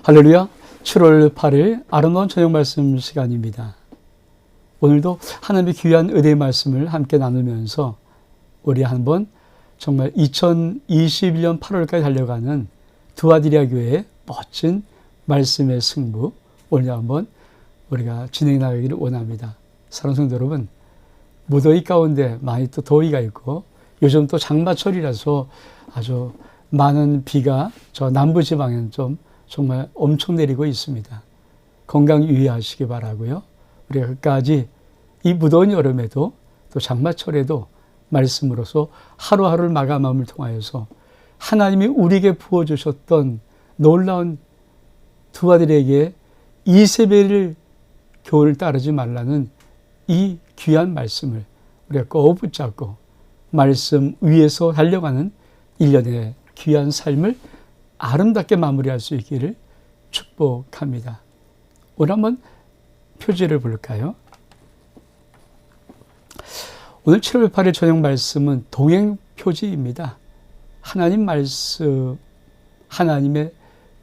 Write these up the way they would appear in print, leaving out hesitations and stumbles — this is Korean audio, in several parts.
할렐루야. 7월 8일 아름다운 저녁 말씀 시간입니다. 오늘도 하나님의 귀한 은혜의 말씀을 함께 나누면서 우리 한번 정말 2021년 8월까지 달려가는 두아디리아 교회의 멋진 말씀의 승부, 오늘 한번 우리가 진행해 나가기를 원합니다. 사랑하는 성도 여러분, 무더위 가운데 많이 또 더위가 있고 요즘 또 장마철이라서 아주 많은 비가 저 남부지방에는 좀 정말 엄청 내리고 있습니다. 건강 유의하시기 바라고요. 우리가 끝까지 이 무더운 여름에도 또 장마철에도 말씀으로서 하루하루를 마감함을 통하여서 하나님이 우리에게 부어주셨던 놀라운 두 아들에게 이세벨을 교훈을 따르지 말라는 이 귀한 말씀을 우리가 꼭 붙잡고 말씀 위에서 달려가는 일련의 귀한 삶을 아름답게 마무리할 수 있기를 축복합니다. 오늘 한번 표지를 볼까요? 오늘 7월 8일 저녁 말씀은 동행 표지입니다. 하나님 말씀, 하나님의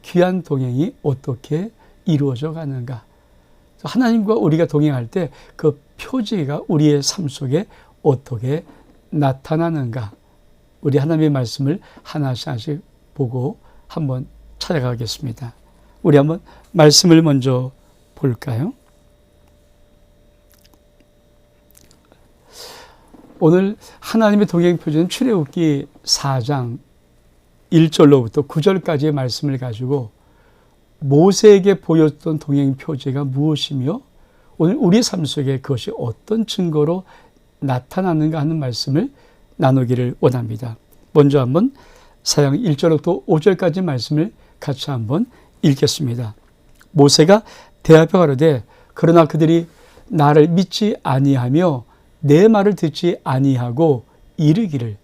귀한 동행이 어떻게 이루어져 가는가. 하나님과 우리가 동행할 때 그 표지가 우리의 삶 속에 어떻게 나타나는가. 우리 하나님의 말씀을 하나씩 보고 한번 찾아가겠습니다. 우리 한번 말씀을 먼저 볼까요? 오늘 하나님의 동행 표지는 출애굽기 4장 1절로부터 9절까지의 말씀을 가지고 모세에게 보였던 동행 표지가 무엇이며 오늘 우리의 삶 속에 그것이 어떤 증거로 나타나는가 하는 말씀을 나누기를 원합니다. 먼저 한번 사장 1절부터 5절까지 말씀을 같이 한번 읽겠습니다. 모세가 대답하여 가로되 그러나 그들이 나를 믿지 아니하며 내 말을 듣지 아니하고 이르기를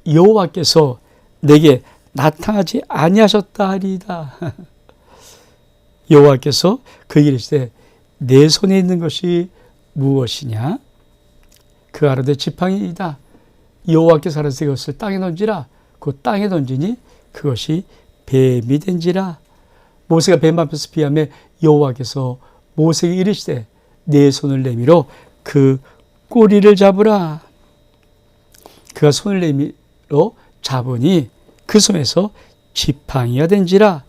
여호와께서 내게 나타나지 아니하셨다 하리이다. 여호와께서 그에게 이르시되 내 손에 있는 것이 무엇이냐? 그 가로되 지팡이이다. 여호와께서 가로되 그것을 땅에 던지라. 그 땅에 던지니 그것이 뱀이 된지라. 모세가 뱀 앞에서 피하며 여호와께서 모세에게 이르시되 내 손을 내밀어 그 꼬리를 잡으라. 그가 손을 내밀어 잡으니 그 손에서 지팡이가 된지라.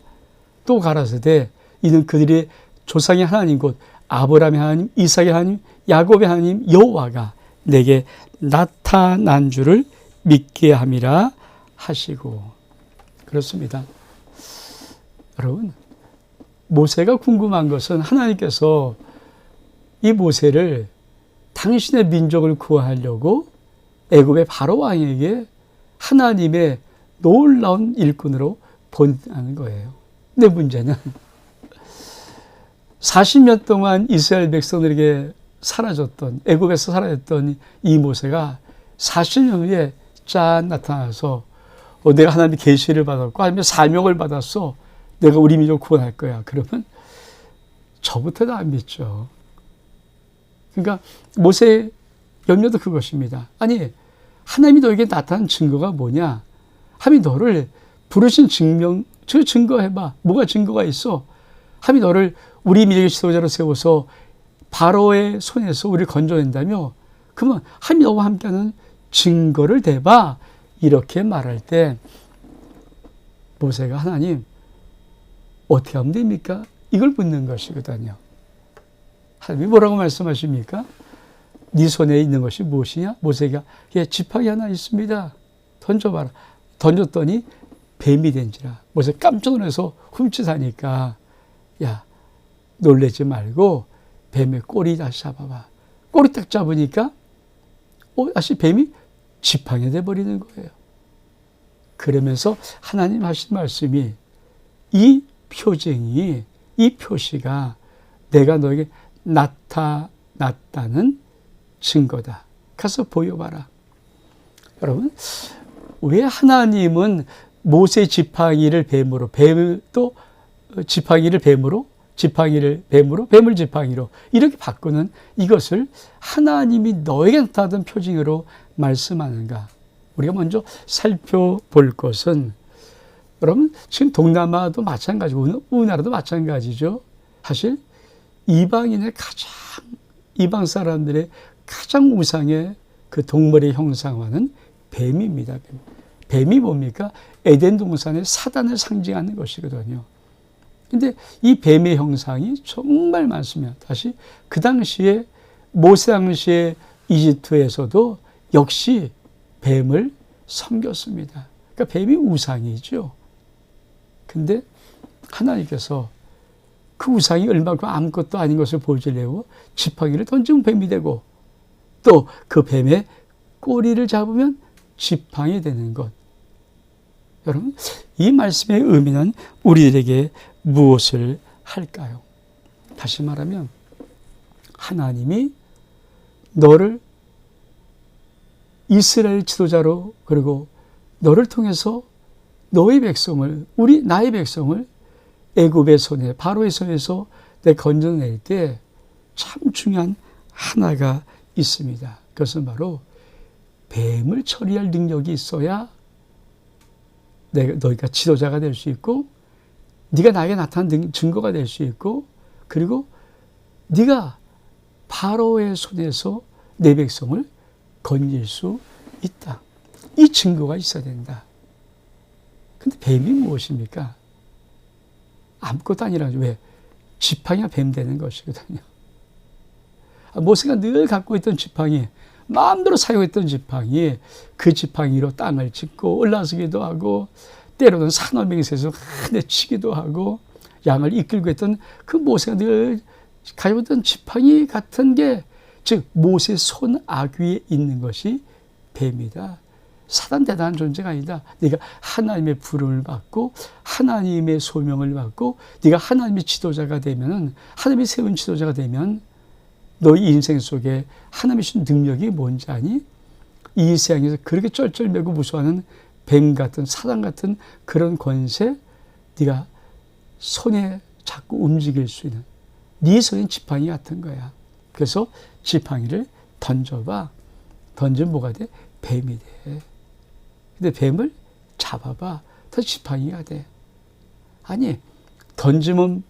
또 가라사대 이는 그들의 조상의 하나님 곧 아브라함의 하나님, 이삭의 하나님, 야곱의 하나님 여호와가 내게 나타난 줄을 믿게 함이라 하시고. 그렇습니다. 여러분, 모세가 궁금한 것은 하나님께서 이 모세를 당신의 민족을 구하려고 애굽의 바로 왕에게 하나님의 놀라운 일꾼으로 보내는 거예요. 근데 문제는 40년 동안 이스라엘 백성들에게 사라졌던, 애굽에서 사라졌던 이 모세가 40년 후에 짠 나타나서 내가 하나님의 계시를 받았고 하나님의 사명을 받았어. 내가 우리 민족을 구원할 거야. 그러면 저부터도 안 믿죠. 그러니까 모세의 염려도 그것입니다. 아니, 하나님이 너에게 나타난 증거가 뭐냐? 하나님이 너를 부르신 저 증거해봐. 뭐가 증거가 있어? 하나님이 너를 우리 민족의 지도자로 세워서 바로의 손에서 우리를 건져낸다며? 그러면 하나님이 너와 함께하는 증거를 대봐. 이렇게 말할 때 모세가 하나님 어떻게 하면 됩니까? 이걸 묻는 것이거든요. 하나님이 뭐라고 말씀하십니까? 네 손에 있는 것이 무엇이냐? 모세가 지팡이 하나 있습니다. 던져봐라. 던졌더니 뱀이 된지라. 모세 깜짝 놀라서 훔치사니까 야 놀라지 말고 뱀의 꼬리 다시 잡아봐. 꼬리 딱 잡으니까 다시 뱀이 지팡이 돼버리는 거예요. 그러면서 하나님 하신 말씀이 이 표징이, 이 표시가 내가 너에게 나타났다는 증거다. 가서 보여봐라. 여러분, 왜 하나님은 모세의 지팡이를 뱀으로, 또 지팡이를 뱀으로, 뱀을 지팡이로 이렇게 바꾸는 이것을 하나님이 너에게 나타난 표징으로 말씀하는가? 우리가 먼저 살펴볼 것은 여러분 지금 동남아도 마찬가지고 우리나라도 마찬가지죠. 사실 이방 사람들의 가장 우상의 그 동물의 형상화는 뱀입니다. 뱀이 뭡니까? 에덴 동산의 사단을 상징하는 것이거든요. 근데 이 뱀의 형상이 정말 많습니다. 다시 그 당시에 모세 당시에 이집트에서도 역시 뱀을 섬겼습니다. 그러니까 뱀이 우상이죠. 근데 하나님께서 그 우상이 얼마큼 아무것도 아닌 것을 보여주려고 지팡이를 던지면 뱀이 되고 또 그 뱀의 꼬리를 잡으면 지팡이 되는 것. 여러분, 이 말씀의 의미는 우리들에게 무엇을 할까요? 다시 말하면 하나님이 너를 이스라엘 지도자로 그리고 너를 통해서 너의 백성을 나의 백성을 애굽의 손에 바로의 손에서 내가 건져낼 때 참 중요한 하나가 있습니다. 그것은 바로 뱀을 처리할 능력이 있어야 너희가 지도자가 될 수 있고 네가 나에게 나타난 증거가 될 수 있고 그리고 네가 바로의 손에서 내 백성을 건질 수 있다. 이 증거가 있어야 된다. 근데 뱀이 무엇입니까? 아무것도 아니라죠. 왜? 지팡이가 뱀 되는 것이거든요. 모세가 늘 갖고 있던 지팡이, 마음대로 사용했던 지팡이, 그 지팡이로 땅을 짚고 올라서기도 하고 때로는 산호맹세에서 내치기도 하고 양을 이끌고 했던 그 모세가 늘 가지고 있던 지팡이 같은 게 즉 모세 손아귀 위에 있는 것이 뱀이다. 사단 대단한 존재가 아니다. 네가 하나님의 부름을 받고 하나님의 소명을 받고 네가 하나님의 지도자가 되면은 하나님이 세운 지도자가 되면 너의 인생 속에 하나님이 주신 능력이 뭔지 아니? 이 세상에서 그렇게 쩔쩔매고 무서워하는 뱀 같은 사단 같은 그런 권세 네가 손에 자꾸 움직일 수 있는 네 손엔 지팡이 같은 거야. 그래서 지팡이를 던져봐. 던지면 뭐가 돼? 뱀이 돼. 근데 뱀을 잡아봐. 더 지팡이가 돼. 아니 던지면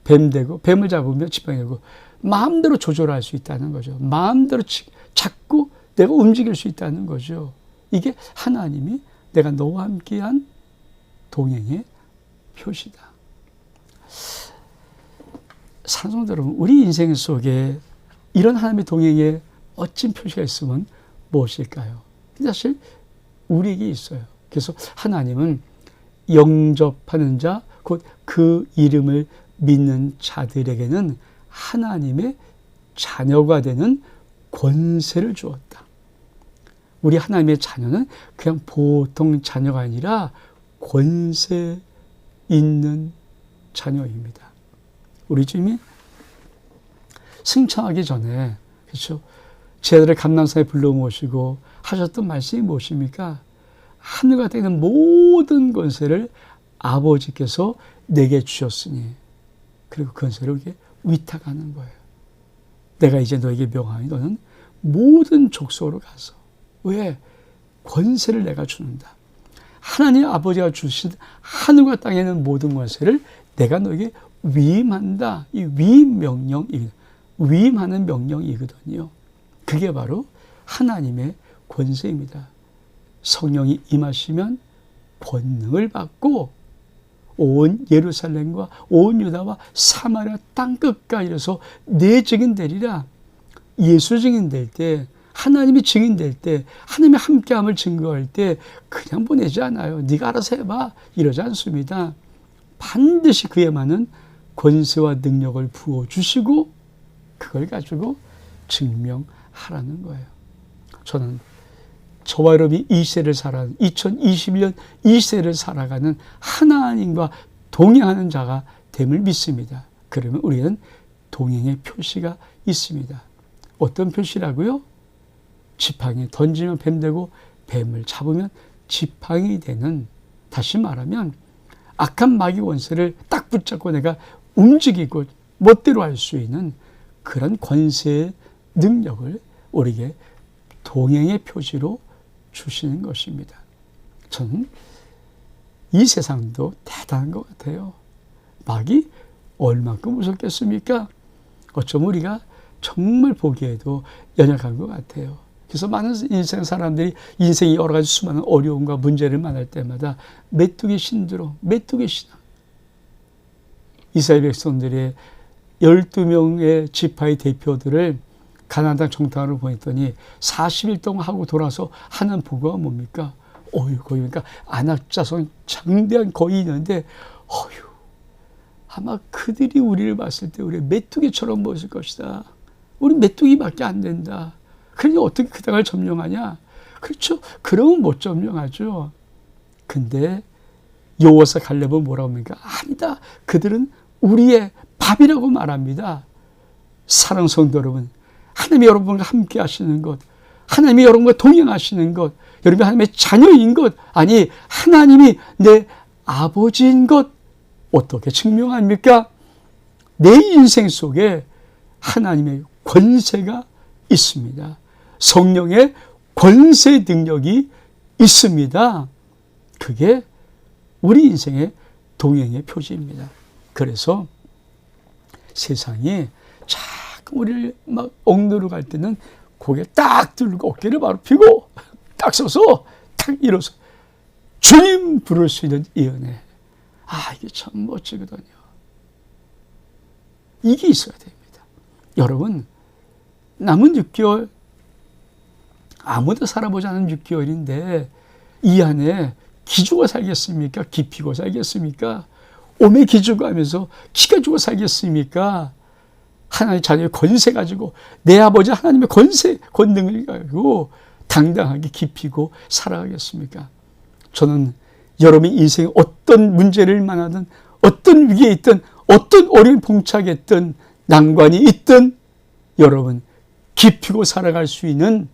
뱀 되고 뱀을 잡으면 지팡이 되고 마음대로 조절할 수 있다는 거죠. 마음대로 자꾸 내가 움직일 수 있다는 거죠. 이게 하나님이 내가 너와 함께한 동행의 표시다. 사랑하는 성도 여러분, 우리 인생 속에 이런 하나님의 동행의 멋진 표시가 있으면 무엇일까요? 사실 우리에게 있어요. 그래서 하나님은 영접하는 자, 곧 그 이름을 믿는 자들에게는 하나님의 자녀가 되는 권세를 주었다. 우리 하나님의 자녀는 그냥 보통 자녀가 아니라 권세 있는 자녀입니다. 우리 주님이 승천하기 전에 그렇죠? 제자들을 감람산에 불러 모시고 하셨던 말씀이 무엇입니까? 하늘과 땅에 있는 모든 권세를 아버지께서 내게 주셨으니 그리고 권세를 이렇게 위탁하는 거예요. 내가 이제 너에게 명하니 너는 모든 족속으로 가서 왜? 권세를 내가 주는다. 하나님 아버지가 주신 하늘과 땅에 있는 모든 권세를 내가 너에게 위임한다. 이 위임 명령입니다. 위임하는 명령이거든요. 그게 바로 하나님의 권세입니다. 성령이 임하시면 권능을 받고 온 예루살렘과 온 유다와 사마리아 땅끝까지 이르러서 내 증인 되리라. 예수 증인 될 때, 하나님이 증인 될 때, 하나님의 함께함을 증거할 때 그냥 보내지 않아요. 네가 알아서 해봐. 이러지 않습니다. 반드시 그에 맞는 권세와 능력을 부어주시고 그걸 가지고 증명하라는 거예요. 저는 저와 여러분이 이 시대를 살아가는 2021년 이 시대를 살아가는 하나님과 동행하는 자가 됨을 믿습니다. 그러면 우리는 동행의 표시가 있습니다. 어떤 표시라고요? 지팡이 던지면 뱀 되고 뱀을 잡으면 지팡이 되는, 다시 말하면 악한 마귀 권세를 딱 붙잡고 내가 움직이고 멋대로 할 수 있는 그런 권세의 능력을 우리에게 동행의 표시로 주시는 것입니다. 저는 이 세상도 대단한 것 같아요. 마귀 얼만큼 무섭겠습니까? 어쩌면 우리가 정말 보기에도 연약한 것 같아요. 그래서 많은 인생 사람들이 인생의 여러 가지 수많은 어려움과 문제를 만날 때마다 메뚜기 신드롬, 메뚜기 신앙. 이스라엘 백성들의 12명의 지파의 대표들을 가나안 땅 정탐으로 보냈더니 40일 동안 하고 돌아서 하는 보고가 뭡니까? 거기 그러니까 안악자손 장대한 거인이 있는데 아마 그들이 우리를 봤을 때 우리 메뚜기처럼 보였을 것이다. 우리 메뚜기밖에 안 된다. 그러니 어떻게 그 땅을 점령하냐? 그렇죠. 그러면 못 점령하죠. 근데 여호와서 갈렙은 뭐라고 합니까? 아니다. 그들은 우리의 밥이라고 말합니다. 사랑하는 성도 여러분, 하나님이 여러분과 함께 하시는 것, 하나님이 여러분과 동행하시는 것, 여러분이 하나님의 자녀인 것, 아니 하나님이 내 아버지인 것 어떻게 증명합니까? 내 인생 속에 하나님의 권세가 있습니다. 성령의 권세 능력이 있습니다. 그게 우리 인생의 동행의 표지입니다. 그래서 세상이 자꾸 우리를 막 억누르고 갈 때는 고개 딱 들고 어깨를 바로 펴고 딱 서서 딱 일어서 주님 부를 수 있는 이 은혜. 이게 참 멋지거든요. 이게 있어야 됩니다. 여러분, 남은 6개월, 아무도 살아보지 않은 6개월인데 이 안에 기죽어 살겠습니까? 기피고 살겠습니까? 오매 기죽어 하면서 키가 죽어 살겠습니까? 하나님의 자녀의 권세 가지고 내 아버지 하나님의 권세, 권능을 가지고 당당하게 기피고 살아가겠습니까? 저는 여러분의 인생에 어떤 문제를 만나든 어떤 위기에 있든 어떤 어려움에 봉착했든 난관이 있든 여러분 기피고 살아갈 수 있는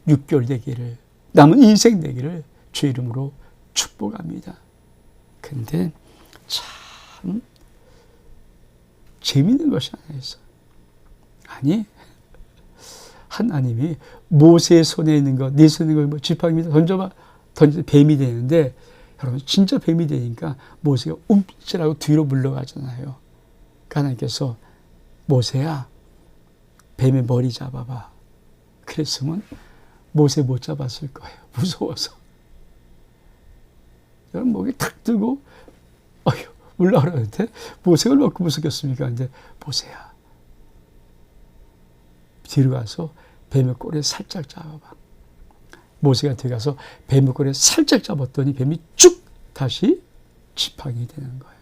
6개월 되기를, 남은 인생 되기를 주의 이름으로 축복합니다. 근데 참 재미있는 것이 하나 있어요. 아니, 하나님이 모세의 손에 있는 것, 네 손에 있는 것, 지팡이를 던져봐. 뱀이 되는데, 여러분, 진짜 뱀이 되니까 모세가 움찔하고 뒤로 물러가잖아요. 하나님께서 모세야, 뱀의 머리 잡아봐. 그랬으면 모세 못 잡았을 거예요. 무서워서. 여러분, 목이 탁 뜨고, 올라오라는데, 모세가 얼마큼 무섭겠습니까? 근데, 모세야, 뒤로 가서 뱀의 꼬리에 살짝 잡아봐. 모세가 들어가서 뱀의 꼬리에 살짝 잡았더니 뱀이 쭉 다시 지팡이 되는 거예요.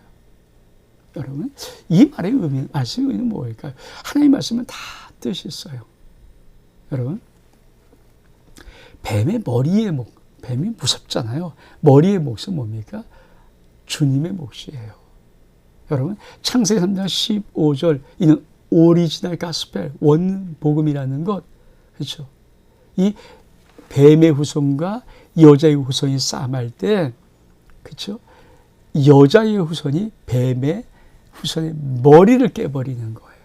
여러분, 이 말의 의미, 말씀의 의미는 뭘까요? 하나님의 말씀은 다 뜻이 있어요. 여러분, 뱀의 머리의 목, 뱀이 무섭잖아요. 머리의 몫은 뭡니까? 주님의 몫이에요. 여러분, 창세기 3장 15절, 이는 오리지널 가스펠, 원복음이라는 것, 그렇죠? 이 뱀의 후손과 여자의 후손이 싸움할 때, 그렇죠? 여자의 후손이 뱀의 후손의 머리를 깨버리는 거예요.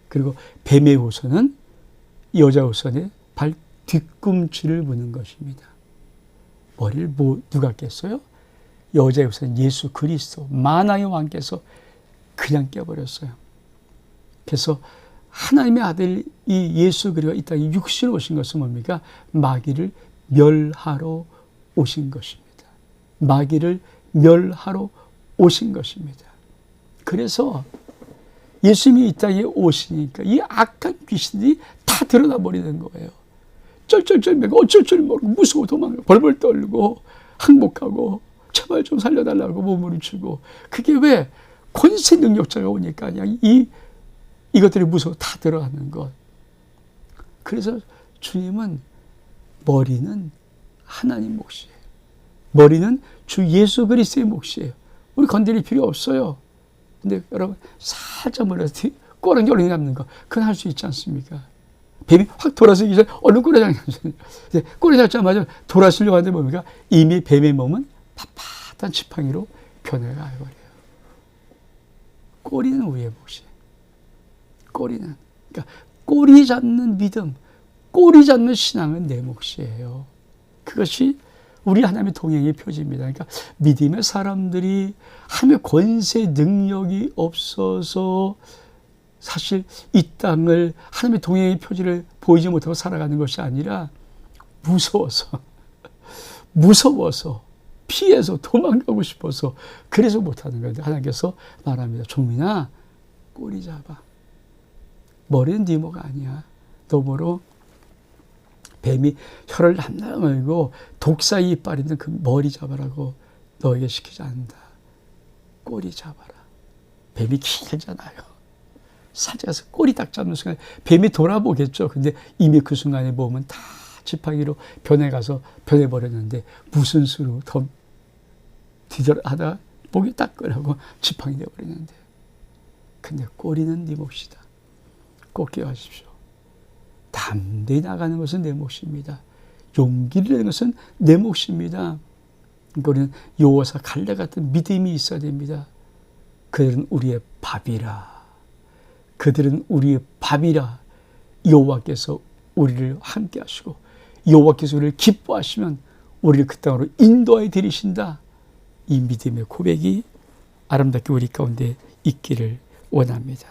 그리고 뱀의 후손은 여자 후손의 발 뒤꿈치를 무는 것입니다. 머리를 누가 깼어요? 여자의 후손 예수 그리스도 만왕의 왕께서 그냥 깨버렸어요. 그래서 하나님의 아들 이 예수 그리스도가 이 땅에 육신으로 오신 것은 뭡니까? 마귀를 멸하러 오신 것입니다. 마귀를 멸하러 오신 것입니다. 그래서 예수님이 이 땅에 오시니까 이 악한 귀신들이 다 드러나 버리는 거예요. 쩔쩔쩔매고 어쩔 줄 모르고 무서워 도망가고 벌벌 떨고 항복하고 제발 좀 살려달라고 몸을 치고, 그게 왜? 권세 능력자가 오니까 그냥 이것들이 무서워 다 들어가는 것. 그래서 주님은 머리는 하나님 몫이에요. 머리는 주 예수 그리스도의 몫이에요. 우리 건드릴 필요 없어요. 근데 여러분, 살짝 머리에서 꼬랑지 얼른 남는 거, 그건 할 수 있지 않습니까? 뱀이 확 돌아서기 전에 얼른 꼬리장 꼬리 잡자마자 돌아서려고 하는데 뭡니까? 이미 뱀의 몸은 빳빳한 지팡이로 변해가버려요. 꼬리는 우리의 몫이에요. 꼬리는. 그러니까 꼬리 잡는 믿음, 꼬리 잡는 신앙은 내 몫이에요. 그것이 우리 하나님의 동행의 표지입니다. 그러니까 믿음의 사람들이 하나님의 권세 능력이 없어서 사실 이 땅을 하나님의 동행의 표지를 보이지 못하고 살아가는 것이 아니라 무서워서 피해서 도망가고 싶어서 그래서 못하는 거예요. 하나님께서 말합니다. 종민아, 꼬리 잡아. 머리는 네 뭐가 아니야. 너머로 뱀이 혀를 남나물고 독사의 이빨 있는 그 머리 잡아라고 너에게 시키지 않는다. 꼬리 잡아라. 뱀이 길잖아요. 사자에서 꼬리 딱 잡는 순간 뱀이 돌아보겠죠. 근데 이미 그 순간에 몸은 다 지팡이로 변해가서 변해버렸는데 무슨 수로 더 뒤돌아하다 목이 딱 끌하고 지팡이 되어버리는데, 근데 꼬리는 네 몫이다. 꼭 기억하십시오. 담대히 나가는 것은 내 몫입니다. 용기를 내는 것은 내 몫입니다. 우리는 여호와사 갈래 같은 믿음이 있어야 됩니다. 그들은 우리의 밥이라. 그들은 우리의 밥이라. 여호와께서 우리를 함께 하시고 여호와께서 우리를 기뻐하시면 우리를 그 땅으로 인도하여 들이신다. 이 믿음의 고백이 아름답게 우리 가운데 있기를 원합니다.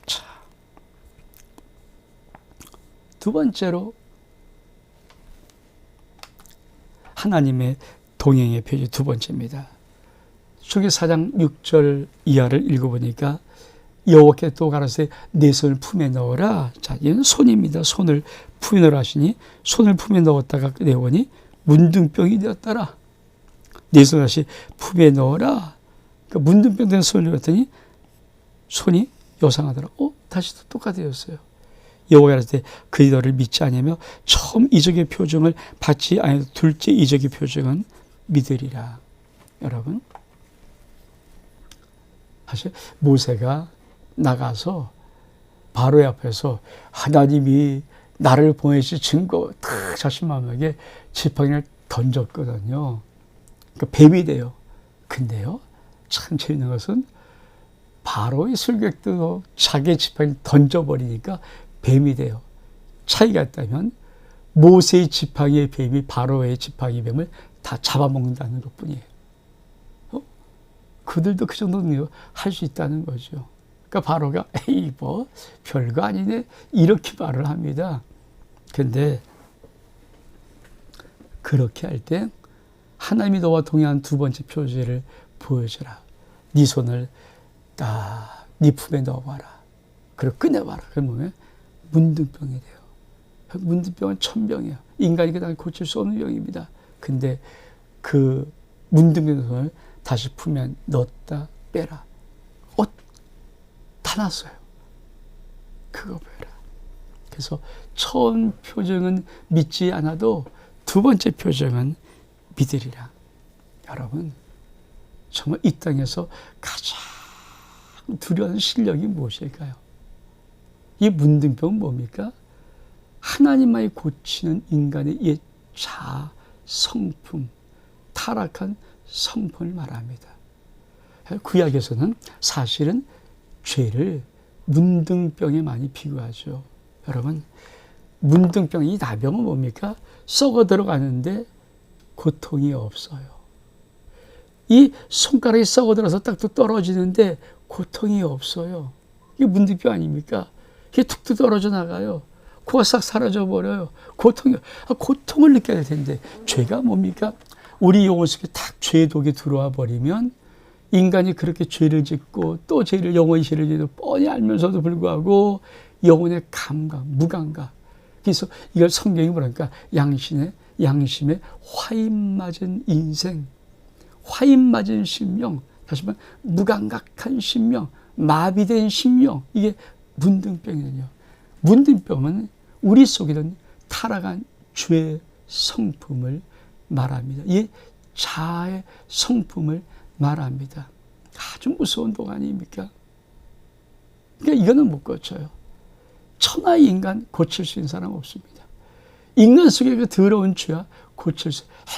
자, 두 번째로 하나님의 동행의 표지 두 번째입니다. 출애굽기 4장 6절 이하를 읽어보니까 여호와께 또 가라사대 내 손을 품에 넣어라. 자, 이는 손입니다. 손을 품에 넣으라 하시니 손을 품에 넣었다가 내오니 문둥병이 되었더라. 내 손을 다시 품에 넣어라. 그러니까 문둥병 된 손을 넣었더니 손이 요상하더라. 다시 또 똑같아졌어요. 여호와가 가라사대 그들이 너를 믿지 아니하며 처음 이적의 표정을 받지 아니하고 둘째 이적의 표정은 믿으리라. 여러분, 사실 모세가 나가서 바로의 앞에서 하나님이 나를 보내실 증거 딱 자신만하게 지팡이를 던졌거든요. 그러니까 뱀이 돼요. 근데요, 참 재밌는 것은 바로의 술객도 자기의 지팡이를 던져버리니까 뱀이 돼요. 차이가 있다면 모세의 지팡이의 뱀이 바로의 지팡이 뱀을 다 잡아먹는다는 것뿐이에요. 그들도 그 정도는 할 수 있다는 거죠. 그러니까 바로가 에이 뭐 별거 아니네 이렇게 말을 합니다. 근데 그렇게 할 때 하나님이 너와 동행한 두 번째 표지를 보여주라. 네 손을 딱 네 품에 넣어봐라. 그리고 꺼내봐라. 그러면 문둥병이 돼요. 문둥병은 천병이에요. 인간이 그다음에 고칠 수 없는 병입니다. 근데 그 문둥병 손을 다시 품에 넣었다 빼라. 옷 다 났어요. 그거 보여라. 그래서 처음 표정은 믿지 않아도 두 번째 표정은 믿으리라. 여러분, 정말 이 땅에서 가장 두려워하는 실력이 무엇일까요? 이 문둥병은 뭡니까? 하나님만이 고치는 인간의 옛 자아, 성품, 타락한 성품을 말합니다. 구약에서는 사실은 죄를 문둥병에 많이 비유하죠. 여러분, 문둥병, 이 나병은 뭡니까? 썩어 들어가는데 고통이 없어요. 이 손가락이 썩어 들어서 딱 또 떨어지는데 고통이 없어요. 이게 문둥병 아닙니까? 이게 툭툭 떨어져 나가요. 코가 싹 사라져 버려요. 고통을 느껴야 될 텐데, 죄가 뭡니까? 우리 영혼 속에 탁 죄의 독이 들어와 버리면 인간이 그렇게 죄를 짓고 또 영원히 죄를 짓고 뻔히 알면서도 불구하고 영혼의 감각, 무감각. 그래서 이걸 성경이 뭐랄까? 양심의 화인 인생, 화인 맞은 심령, 다시 말하면 무감각한 심령, 마비된 심령, 이게 문둥병이거든요. 문둥병은 우리 속에 있는 타락한 죄의 성품을 말합니다. 이 자아의 성품을 말합니다. 아주 무서운 독 아닙니까? 그러니까 이거는 못 고쳐요. 천하의 인간 고칠 수 있는 사람 없습니다. 인간 속에 그 더러운 죄와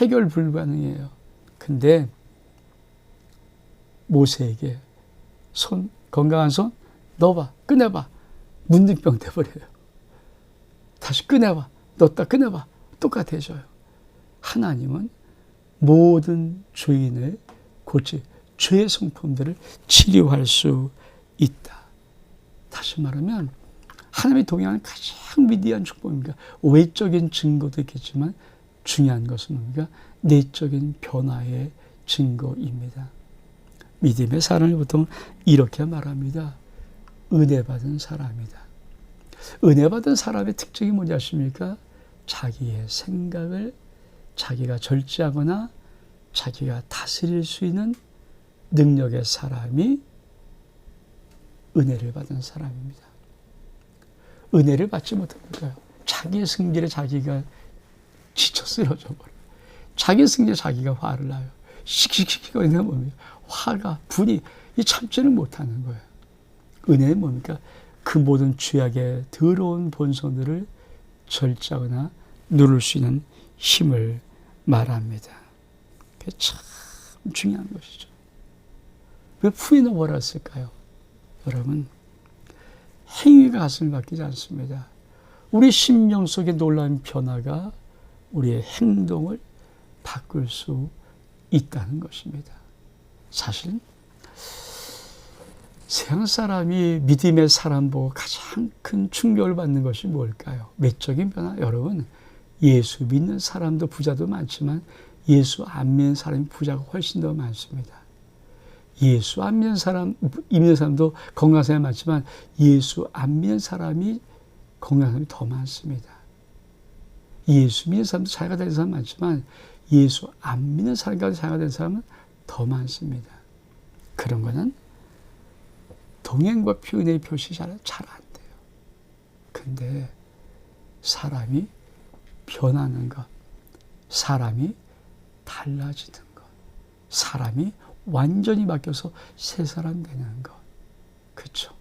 해결 불가능해요. 근데 모세에게 건강한 손 넣어봐, 꺼내봐. 문둥병 돼버려요. 다시 꺼내봐, 넣었다 꺼내봐. 똑같아져요. 하나님은 모든 죄인을 고치, 죄의 성품들을 치료할 수 있다. 다시 말하면 하나님이 동행하는 가장 위대한 축복입니다. 외적인 증거도 있겠지만 중요한 것은 뭡니까? 내적인 변화의 증거입니다. 믿음의 사람을 보통 이렇게 말합니다. 은혜 받은 사람이다. 은혜 받은 사람의 특징이 뭔지 아십니까? 자기의 생각을 자기가 절제하거나 자기가 다스릴 수 있는 능력의 사람이 은혜를 받은 사람입니다. 은혜를 받지 못합니까? 자기의 승질에 자기가 지쳐 쓰러져 버려요. 자기의 승질에 자기가 화를 나요. 씩씩씩씩 은혜가 뭡니까? 화가, 분이 참지를 못하는 거예요. 은혜는 뭡니까? 그 모든 죄악의 더러운 본성들을 절제하거나 누를 수 있는 힘을 말합니다. 그게 참 중요한 것이죠. 왜 부인을 뭐라 했을까요? 여러분, 행위가 가슴을 바뀌지 않습니다. 우리 심령 속에 놀라운 변화가 우리의 행동을 바꿀 수 있다는 것입니다. 사실 세상 사람이 믿음의 사람 보고 가장 큰 충격을 받는 것이 뭘까요? 외적인 변화. 여러분, 예수 믿는 사람도 부자도 많지만 예수 안 믿는 사람이 부자가 훨씬 더 많습니다. 예수 안 믿는 사람, 믿는 사람도 건강한 사람이 많지만 예수 안 믿는 사람이 건강한 사람이 더 많습니다. 예수 믿는 사람도 자유가 되는 사람 많지만 예수 안 믿는 사람까지 자유가 되는 사람은 더 많습니다. 그런 거는 동행과 표현의 표시 잘 안 돼요. 근데 사람이 변하는 것, 사람이 달라지는 것, 사람이 완전히 바뀌어서 새 사람 되는 것. 그렇죠?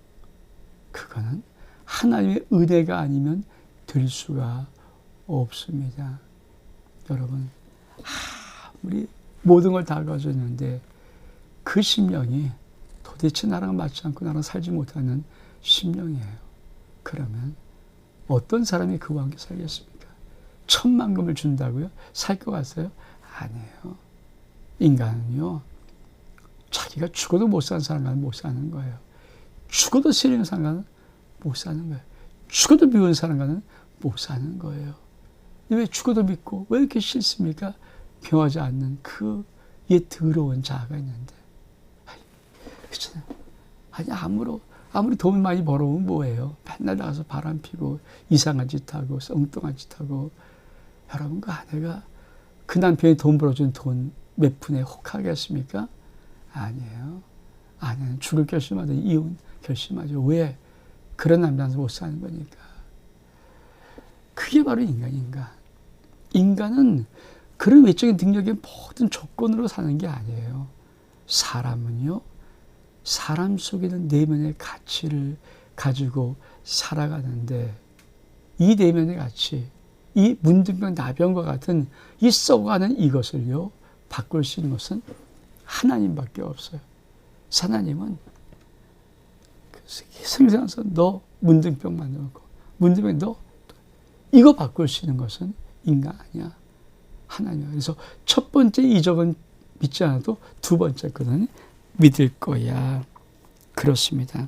그거는 하나님의 은혜가 아니면 될 수가 없습니다. 여러분, 아무리 모든 걸 다 가졌는데 그 심령이 도대체 나랑 맞지 않고 나랑 살지 못하는 심령이에요. 그러면 어떤 사람이 그와 함께 살겠습니까? 천만금을 준다고요? 살 것 같아요? 아니에요. 인간은요, 자기가 죽어도 못 사는 사람과는 못 사는 거예요. 죽어도 싫은 사람과는 못 사는 거예요. 죽어도 미운 사람과는 못 사는 거예요. 왜 죽어도 믿고 왜 이렇게 싫습니까? 변하지 않는 그 옛 더러운 자아가 있는데. 그렇잖아요. 아니, 아무리 돈을 많이 벌어오면 뭐예요? 맨날 나가서 바람 피고 이상한 짓 하고 엉뚱한 짓 하고. 여러분, 그 아내가 그 남편이 돈 벌어준 돈 몇 푼에 혹하겠습니까? 아니에요. 아내는 죽을 결심하든 이혼 결심하죠. 왜? 그런 남자한테 못 사는 거니까. 그게 바로 인간인가. 인간은 그런 외적인 능력의 모든 조건으로 사는 게 아니에요. 사람은요, 사람 속에는 내면의 가치를 가지고 살아가는데, 이 내면의 가치, 이 문둥병 나병과 같은 이 썩어가는 이것을요, 바꿀 수 있는 것은 하나님밖에 없어요. 하나님은 생생해서 너 문둥병 만들고, 문둥병 너 이거 바꿀 수 있는 것은 인간 아니야. 하나님이야. 그래서 첫 번째 이적은 믿지 않아도 두 번째 거는 믿을 거야. 그렇습니다.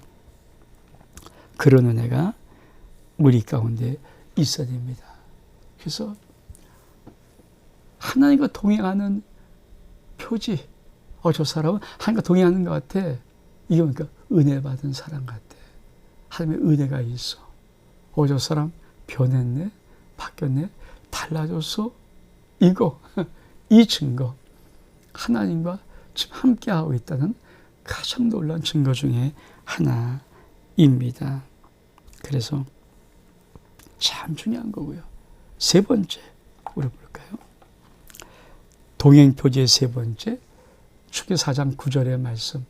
그런 은혜가 우리 가운데 있어야 됩니다. 그래서 하나님과 동행하는 표지. 저 사람은 하나님과 동행하는 것 같아. 이게 그러니까 은혜 받은 사람 같아. 하나님의 은혜가 있어. 저 사람 변했네, 바뀌었네, 달라졌어. 이거, 이 증거. 하나님과 지금 함께하고 있다는 가장 놀라운 증거 중에 하나입니다. 그래서 참 중요한 거고요. 세 번째, 우리 볼까요? 동행표지의 세 번째, 출애굽기 4장 9절의 말씀.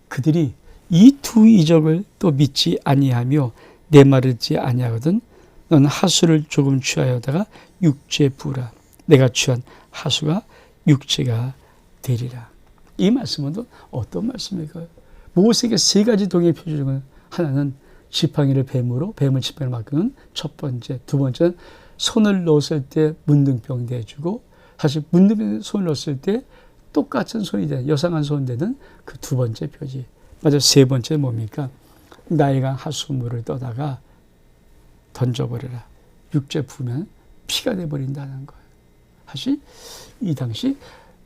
그들이 이 두 이적을 또 믿지 아니하며 내 말을 듣지 아니하거든 너는 하수를 조금 취하여다가 육지에 부으라. 내가 취한 하수가 육지가 되리라. 이 말씀은 또 어떤 말씀일까요? 모세에게 세 가지 동행 표시 중 하나는 지팡이를 뱀으로, 뱀을 지팡이로 바꾸는 첫 번째, 두 번째는 손을 넣었을 때 문둥병 내주고, 사실 문둥이에 손을 넣었을 때 똑같은 손이 되는, 여상한 손 되는 그 두 번째 표지. 맞아, 세 번째 뭡니까? 나일강 하수물을 떠다가 던져버려라. 육지에 부으면 피가 돼버린다는 거예요. 사실 이 당시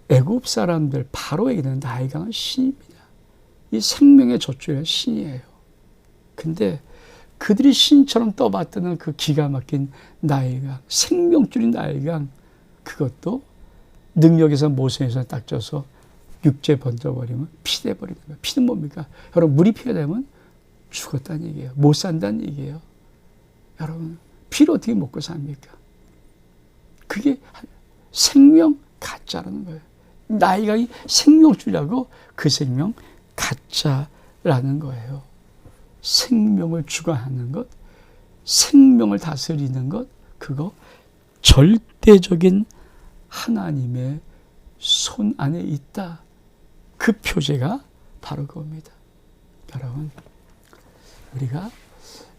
애굽 사람들 바로에게는 나일강은 신입니다. 이 생명의 젖줄의 신이에요. 근데 그들이 신처럼 떠받드는 그 기가 막힌 나일강, 생명줄인 나일강, 그것도 능력에서 모성에서 딱 져서 육지에 번져버리면 피 돼버리는 거예요. 피는 뭡니까? 여러분, 물이 피가 되면 죽었다는 얘기예요. 못 산다는 얘기예요. 여러분, 피를 어떻게 먹고 삽니까? 그게 생명 가짜라는 거예요. 나일강이 생명줄이라고, 그 생명 가짜라는 거예요. 생명을 주관하는 것, 생명을 다스리는 것, 그거 절대적인 하나님의 손 안에 있다. 그 표제가 바로 그겁니다. 여러분, 우리가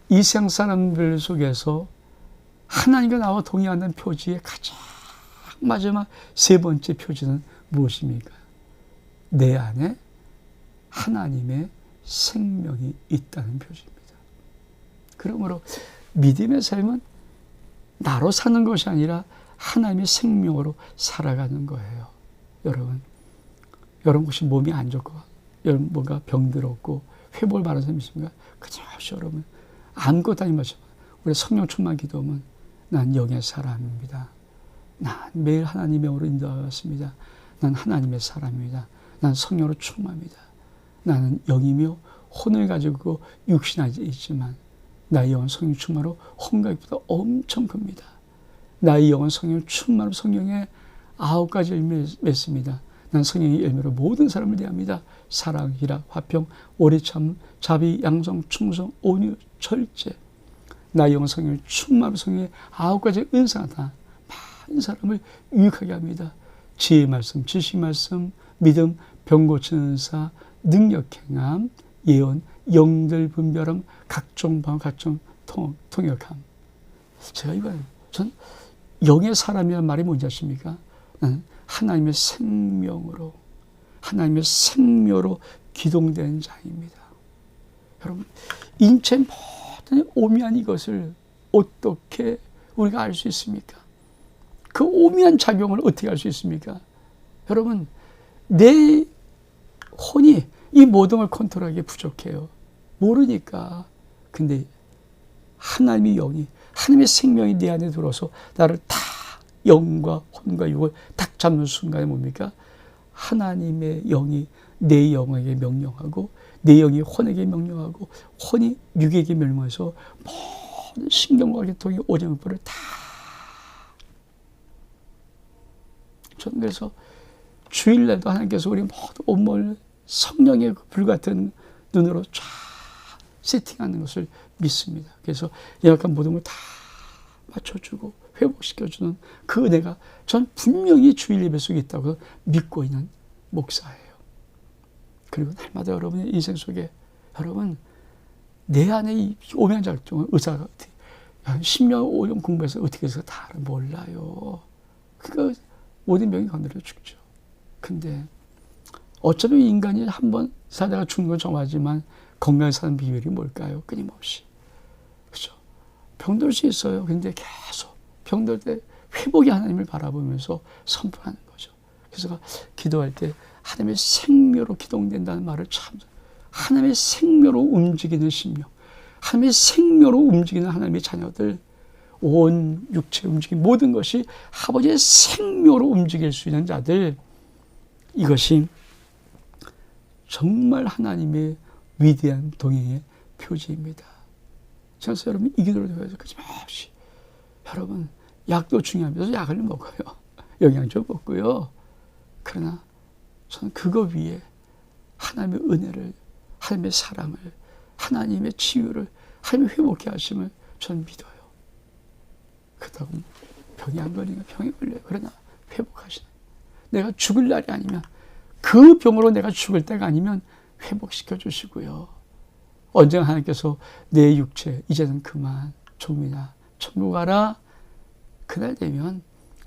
이 세상 사람들 속에서 하나님과 나와 동의하는 표지의 가장 마지막 세 번째 표지는 무엇입니까? 내 안에 하나님의 생명이 있다는 표지입니다. 그러므로 믿음의 삶은 나로 사는 것이 아니라 하나님의 생명으로 살아가는 거예요. 여러분 혹시 몸이 안 좋고, 여러분 뭔가 병들었고 회복을 바라는 사람이 있습니까? 그저 없이 여러분 아무것도 아닌 것처럼 우리 성령 충만 기도하면 난 영의 사람입니다. 난 매일 하나님의 영으로 인도하였습니다. 난 하나님의 사람입니다. 난 성령으로 충만합니다. 나는 영이며 혼을 가지고 육신이 있지만 나의 영은 성령 충만으로 혼각보다 엄청 큽니다. 나의 영은 성령 충만으로 성령의 9가지 열매를 맺습니다. 난 성령의 열매로 모든 사람을 대합니다. 사랑, 희락, 화평, 오래 참, 자비, 양성, 충성, 온유, 절제. 나의 영은 성령을 충만으로 성령의 9가지 은사가 다 많은 사람을 유익하게 합니다. 지혜의 말씀, 지식 말씀, 믿음, 병 고치는 은사, 능력 행함, 예언, 영들 분별함, 각종 방언, 각종 통역함. 제가 전 영의 사람이라는 말이 뭔지 아십니까? 하나님의 생명으로 기동된 자입니다. 여러분, 인체 모든 오묘한 이것을 어떻게 우리가 알 수 있습니까? 그 오묘한 작용을 어떻게 알 수 있습니까? 여러분, 내 혼이 이 모든 걸 컨트롤하기에 부족해요. 모르니까. 근데 하나님의 영이, 하나님의 생명이 내 안에 들어서 나를 다 영과 혼과 육을 딱 잡는 순간에 뭡니까? 하나님의 영이 내 영에게 명령하고, 내 영이 혼에게 명령하고, 혼이 육에게 명령해서 모든 신경과 계통의 오장육부를 다. 저는 그래서 주일날도 하나님께서 우리 모두 온몸을 성령의 불같은 눈으로 쫙 세팅하는 것을 믿습니다. 그래서 연약한 모든 걸 다 맞춰주고 회복시켜주는 그 은혜가 전 분명히 주일 예배 속에 있다고 믿고 있는 목사예요. 그리고 날마다 여러분의 인생 속에, 여러분 내 안에 이 오묘한 작동은 의사가 어떻게 10년 5년 공부해서 어떻게 해서 다 몰라요. 그러니까 모든 병이 건드려 죽죠. 근데 어차피 인간이 한번 살다가 죽는 건 정하지만 건강하게 사는 비결이 뭘까요? 끊임없이. 그렇죠? 병들 수 있어요. 근데 계속 병들 때 회복의 하나님을 바라보면서 선포하는 거죠. 그래서 기도할 때 하나님의 생명으로 기동된다는 말을 참, 하나님의 생명으로 움직이는 심령, 하나님의 생명으로 움직이는 하나님의 자녀들, 온 육체 움직임 모든 것이 아버지의 생명으로 움직일 수 있는 자들, 이것이 정말 하나님의 위대한 동행의 표지입니다. 그래서 여러분 이 기도를 통해서 끊임없이, 여러분 약도 중요하면서 약을 먹어요. 영양제 먹고요. 그러나 저는 그거 위에 하나님의 은혜를, 하나님의 사랑을, 하나님의 치유를, 하나님의 회복케 하심을 저는 믿어요. 그렇다고 병이 안 걸리면 병이 걸려요. 그러나 회복하시는, 내가 죽을 날이 아니면, 그 병으로 내가 죽을 때가 아니면 회복시켜 주시고요. 언젠가 하나님께서 내 육체 이제는 그만 종이나 천국 가라, 그날 되면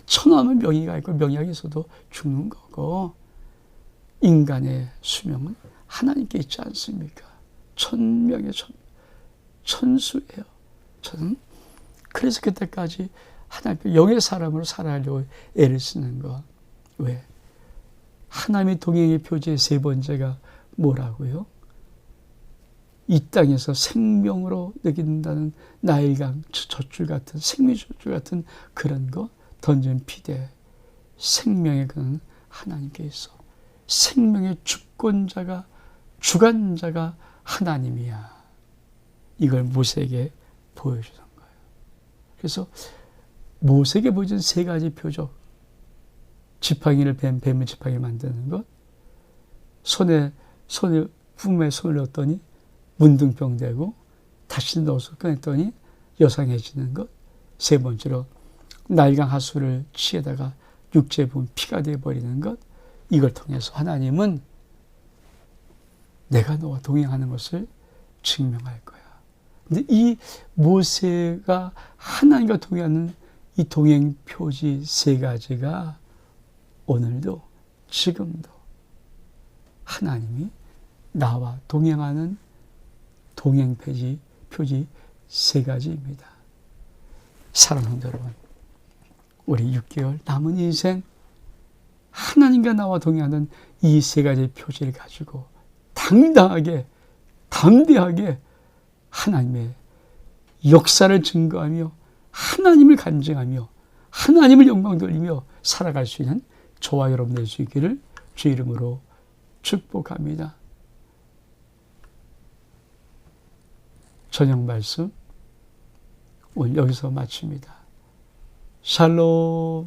천하면 명의가 있고 명약이 있어도 죽는 거고 인간의 수명은 하나님께 있지 않습니까? 천명의 천수예요. 저는 그래서 그때까지 하나님께 영의 사람으로 살아가려고 애를 쓰는 거. 왜? 하나님의 동행의 표지의 세 번째가 뭐라고요? 이 땅에서 생명으로 느낀다는 나일강 젖줄 같은 생명 젖줄 같은 그런 거 던진 피대 생명의 그는 하나님께 있어. 생명의 주권자가 주관자가 하나님이야. 이걸 모세에게 보여주는 거예요. 그래서 모세에게 보여준 세 가지 표적, 지팡이를 뱀의 지팡이 만드는 것, 손에 품에 손을 넣었더니 문둥병 되고 다시 넣어서 꺼냈더니 여상해지는 것, 세 번째로 나일강 하수를 치에다가 육지에 부은 피가 되어버리는 것, 이걸 통해서 하나님은 내가 너와 동행하는 것을 증명할 거야. 근데 이 모세가 하나님과 동행하는 이 동행 표지 세 가지가 오늘도 지금도 하나님이 나와 동행하는 동행 표지 세 가지입니다. 사랑하는 여러분, 우리 6개월 남은 인생 하나님과 나와 동행하는 이 세 가지 표지를 가지고 당당하게 담대하게 하나님의 역사를 증거하며 하나님을 간증하며 하나님을 영광 돌리며 살아갈 수 있는 저와 여러분 될 수 있기를 주 이름으로 축복합니다. 저녁 말씀 오늘 여기서 마칩니다. 샬롬.